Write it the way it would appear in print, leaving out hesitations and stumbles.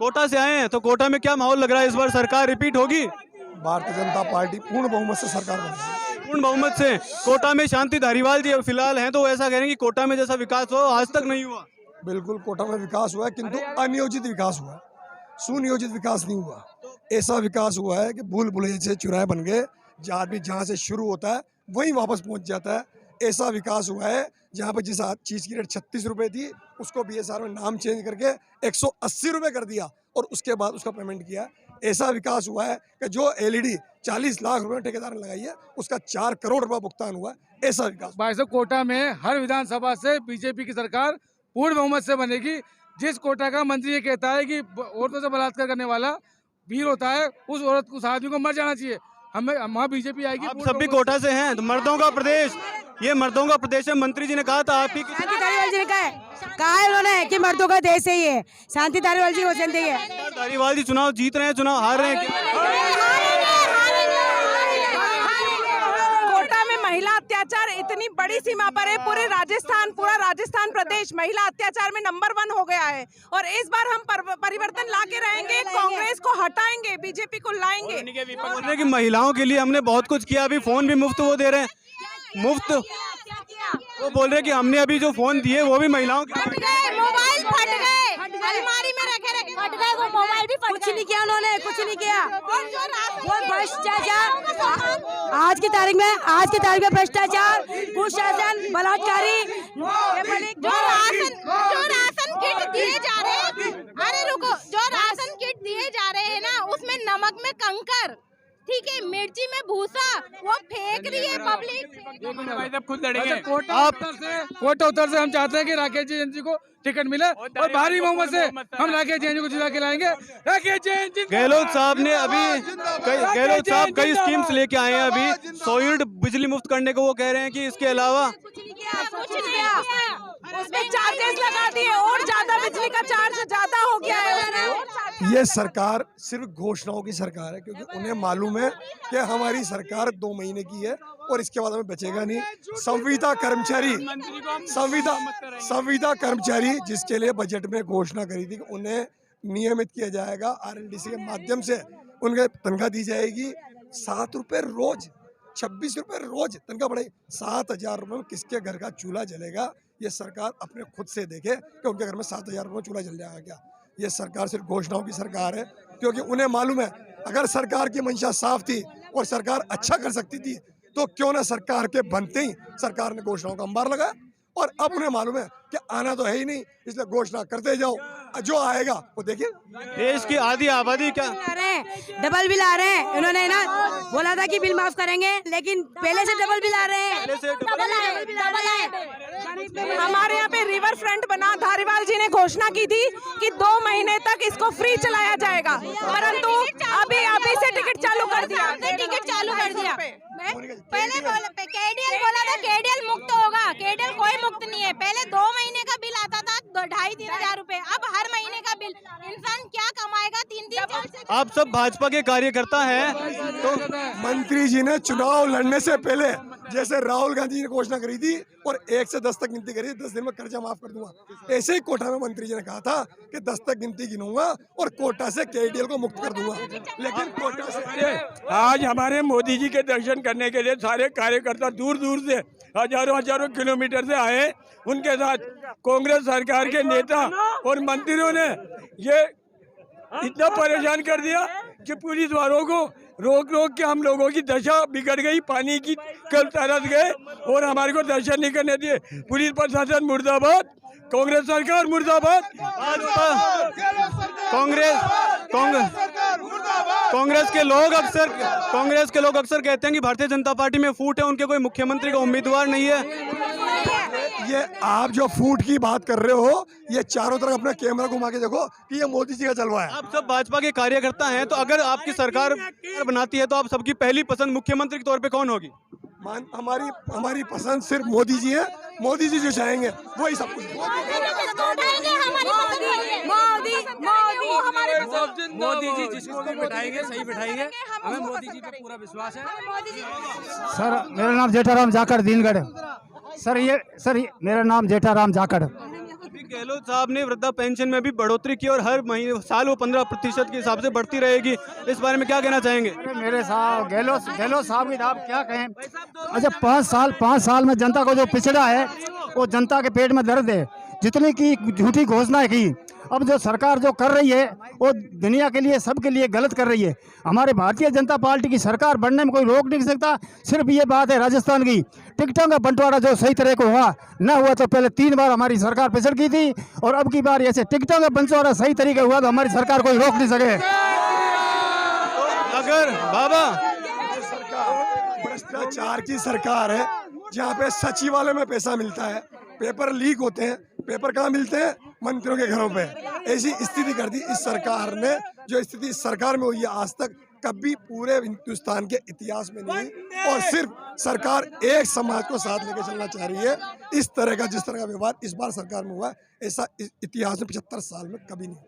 कोटा से आए हैं, तो कोटा में क्या माहौल लग रहा है? इस बार सरकार रिपीट होगी? भारतीय जनता पार्टी पूर्ण बहुमत से सरकार बनेगी। पूर्ण बहुमत से। कोटा में शांति धारीवाल जी फिलहाल हैं, तो वो ऐसा कह रहे हैं कि कोटा में जैसा विकास हो आज तक नहीं हुआ। बिल्कुल कोटा में विकास हुआ है, किंतु अनियोजित विकास हुआ है, सुनियोजित विकास नहीं हुआ। ऐसा विकास हुआ है कि भूल भुलैया से चुराहे बन गए, जहाँ आदमी जहाँ से शुरू होता है वहीं वापस पहुँच जाता है। ऐसा विकास हुआ है जहाँ पर जिस चीज़ की रेट 36 रुपये थी उसको BSR में नाम चेंज करके 180 रुपये कर दिया और उसके बाद उसका पेमेंट किया। ऐसा विकास हुआ है कि जो LED 40 लाख रुपए ठेकेदार ने लगाई है उसका 4 करोड़ रुपया भुगतान हुआ है। ऐसा विकास भाई साहब, कोटा में हर विधानसभा से बीजेपी की सरकार पूर्ण बहुमत से बनेगी। जिस कोटा का मंत्री ये कहता है कि औरतों से बलात्कार करने वाला वीर होता है, उस आदमी को मर जाना चाहिए। हमें वहाँ बीजेपी आएगी। आप सब भी कोटा से हैं, तो मर्दों का प्रदेश, ये मर्दों का प्रदेश है। मंत्री जी ने कहा था आप ही शांति धारीवाल जी ने कहा है उन्होंने कि मर्दों का देश है ये। शांति धारीवाल जी वचन दिए। धारीवाल जी चुनाव जीत रहे हैं, चुनाव हार रहे हैं। कोटा में महिला अत्याचार इतनी बड़ी सीमा पर है। पूरा राजस्थान प्रदेश महिला अत्याचार में नंबर 1 हो गया है और इस बार हम परिवर्तन ला के रहेंगे। कांग्रेस को हटाएंगे, बीजेपी को लाएंगे। बोल रहे हैं कि महिलाओं के लिए हमने बहुत कुछ किया, अभी फोन भी मुफ्त वो दे रहे हैं, मुफ्त। वो बोल रहे हैं कि हमने अभी जो फोन दिए वो भी महिलाओं के मोबाइल फट गए, अलमारी में रखे फट गए, वो मोबाइल भी कुछ नहीं किया उन्होंने, कुछ नहीं किया। वो भ्रष्टाचार आज की तारीख में भ्रष्टाचार, कुशासन, बलात्कारी। जो राशन किट दिए जा रहे हैं, अरे रुको, जो राशन किट दिए जा रहे हैं ना उसमें नमक में कंकर, ठीक है, मिर्ची में भूसा, वो फेंक रही है पब्लिक। खुद लड़ेंगे। कोटा उत्तर से हम चाहते हैं कि राकेश जैन जी को टिकट मिले और भारी बहुमत से हम राकेश जैन जी को जिता के लाएंगे। राकेश जैन जी। गहलोत साहब ने गहलोत साहब कई स्कीम्स लेके आए हैं। अभी 100 यूनिट बिजली मुफ्त करने को वो कह रहे हैं कि इसके अलावा कुछ नहीं किया, उसमें चार्जेस लगा दिए और ज्यादा बिजली का चार्ज ज्यादा हो गया है। ये सरकार सिर्फ घोषणाओं की सरकार है, क्योंकि उन्हें मालूम है कि हमारी सरकार 2 महीने की है और इसके बाद हमें बचेगा नहीं। संविदा कर्मचारी जिसके लिए बजट में घोषणा करी थी कि उन्हें नियमित किया जाएगा, RLDC के माध्यम से उनके तनख्वाह दी जाएगी। 7 रुपये रोज, 26 रुपये रोज तनख्वाह बढ़ाई। 7,000 रुपये में किसके घर का चूल्हा जलेगा? ये सरकार अपने खुद से देखे कि उनके घर में 7,000 रुपये चूल्हा जल जाएगा क्या? ये सरकार सिर्फ घोषणाओं की सरकार है, क्योंकि उन्हें मालूम है अगर सरकार की मंशा साफ थी और सरकार अच्छा कर सकती थी तो क्यों ना सरकार के बनते ही सरकार ने घोषणाओं का अंबार लगाया। और अब उन्हें मालूम है कि आना तो है ही नहीं, इसलिए घोषणा करते जाओ, जो आएगा वो देखिए। देश की आधी आबादी क्या डबल बिल आ रहे हैं। उन्होंने ना बोला था कि बिल माफ करेंगे, लेकिन पहले से डबल बिल आ रहे हैं। हमारे यहाँ पे रिवर फ्रंट बना, धारीवाल जी ने घोषणा की थी कि 2 महीने तक इसको फ्री चलाया जाएगा, परंतु अभी से टिकट चालू कर दिया। पहले KDL बोला था KDL मुक्त होगा, KDL कोई मुक्त नहीं है। पहले 2 महीने का बिल आता था 2,500-3 हजार रुपए, अब हर महीने का बिल। इंसान क्या कमाएगा 3-3-4। आप सब भाजपा के कार्यकर्ता हैं, तो मंत्री जी ने चुनाव लड़ने से पहले जैसे राहुल गांधी जी ने घोषणा करी थी और 1 से 10 तक गिनती करी, 10 दिन में कर्जा माफ कर दूंगा। ऐसे ही कोटा में मंत्री जी ने कहा था कि 10 तक गिनती गिनूंगा और कोटा से KDL को मुक्त कर दूंगा, लेकिन कोटा से आज हमारे मोदी जी के दर्शन करने के लिए सारे कार्यकर्ता दूर दूर से हजारों किलोमीटर से आए। उनके साथ कांग्रेस सरकार के नेता और मंत्रियों ने ये इतना परेशान कर दिया कि पुलिस वालों को रोक के हम लोगों की दशा बिगड़ गई। पानी की कल तरस गए और हमारे को दर्शन नहीं करने दिए। पुलिस प्रशासन मुर्दाबाद, कांग्रेस सरकार मुर्दाबाद। कांग्रेस के लोग अक्सर कहते हैं कि भारतीय जनता पार्टी में फूट है, उनके कोई मुख्यमंत्री का उम्मीदवार नहीं है। ये आप जो फूट की बात कर रहे हो, ये चारों तरफ अपना कैमरा घुमा के देखो कि ये मोदी जी का चलवा है। आप सब भाजपा के कार्यकर्ता हैं, तो अगर आपकी सरकार बनाती है तो आप सबकी पहली पसंद मुख्यमंत्री के तौर पे कौन होगी? हमारी पसंद सिर्फ मोदी जी है। मोदी जी जो चाहेंगे वही सब कुछ। मोदी जी जिसको भी बैठाएंगे सही बैठाएंगे, हमें मोदी जी पे पूरा विश्वास है। सर मेरा नाम जेठाराम जाखड़, दीनगढ़। सर मेरा नाम जेठाराम जाखड़। गहलोत साहब ने वृद्धा पेंशन में भी बढ़ोतरी की और हर महीने साल वो 15% के हिसाब से बढ़ती रहेगी। इस बारे में क्या कहना चाहेंगे? अरे मेरे साहब गहलोत साहब की आप क्या कहें। अच्छा 5 साल में जनता को जो पिछड़ा है वो जनता के पेट में दर्द है। जितनी की झूठी घोषणाएं की, अब जो सरकार जो कर रही है वो दुनिया के लिए सबके लिए गलत कर रही है। हमारे भारतीय जनता पार्टी की सरकार बनने में कोई रोक नहीं सकता। सिर्फ ये बात है राजस्थान की टिकटों का बंटवारा जो सही तरह को हुआ तो पहले 3 बार हमारी सरकार पिछड़ की थी और अब की बार ऐसे टिकटों का बंटवारा सही तरीके हुआ तो हमारी सरकार कोई रोक नहीं सके। अगर बाबा सरकार भ्रष्टाचार की सरकार है, जहाँ पे सचिवालय में पैसा मिलता है, पेपर लीक होते हैं। पेपर कहाँ मिलते हैं? मंत्रियों के घरों पे। ऐसी स्थिति कर दी इस सरकार ने। जो स्थिति इस सरकार में हुई है आज तक कभी पूरे हिंदुस्तान के इतिहास में नहीं। और सिर्फ सरकार एक समाज को साथ लेके चलना चाह रही है। इस तरह का जिस तरह का व्यवहार इस बार सरकार में हुआ है, ऐसा इतिहास में 75 साल में कभी नहीं।